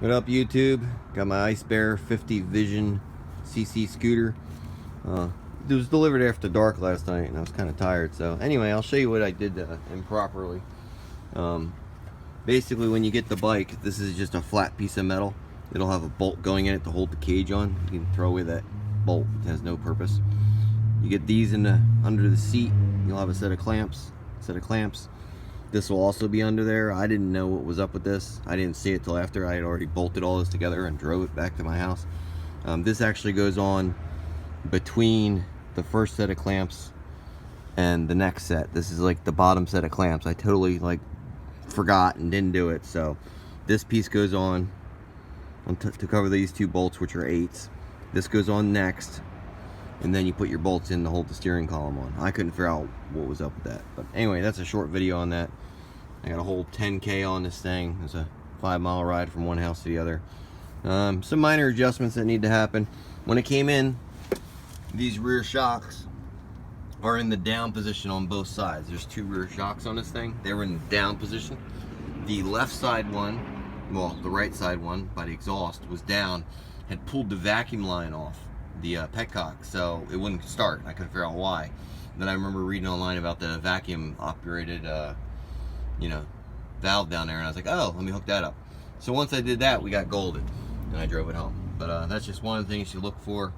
What up, YouTube? Got my Ice Bear 50 Vision CC scooter. It was delivered after dark last night and I was kind of tired, so anyway, I'll show you what I did improperly. Basically, when you get the bike, this is just a flat piece of metal. It'll have a bolt going in it to hold the cage on. You can throw away that bolt, it has no purpose. You get these under the seat. You'll have a set of clamps. This will also be under there. I didn't know what was up with this. I didn't see it till after I had already bolted all this together and drove it back to my house. This actually goes on between the first set of clamps and the next set. This is like the bottom set of clamps. I totally forgot and didn't do it. So this piece goes on to cover these two bolts, which are 8s. This goes on next, and then you put your bolts in to hold the steering column on. I couldn't figure out what was up with that. But anyway, that's a short video on that. I got a whole 10K on this thing. It's a 5-mile ride from one house to the other. Some minor adjustments that need to happen. When it came in, these rear shocks are in the down position on both sides. There's 2 rear shocks on this thing. They were in the down position. The left side one, well, the right side one by the exhaust was down, had pulled the vacuum line off the petcock, so it wouldn't start. I couldn't figure out why. Then I remember reading online about the vacuum operated valve down there, and I was like, oh, let me hook that up. So once I did that, we got golden and I drove it home. But that's just one of the things you look for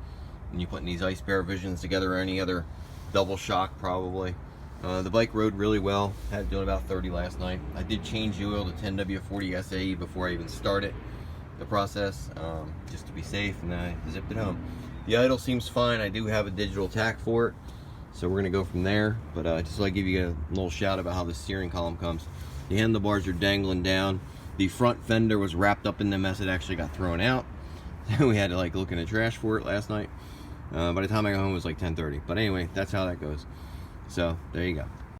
when you're putting these Ice Bear Visions together, or any other double shock probably. The bike rode really well. Had it doing about 30 last night. I did change the oil to 10W40 SAE before I even started the process, just to be safe, and then I zipped it home. The idle seems fine. I do have a digital tack for it, so we're gonna go from there. But just so I give you a little shout about how the steering column comes. The handlebars are dangling down. The front fender was wrapped up in the mess. It actually got thrown out. We had to look in the trash for it last night. By the time I got home, it was like 10:30. But anyway, that's how that goes. So there you go.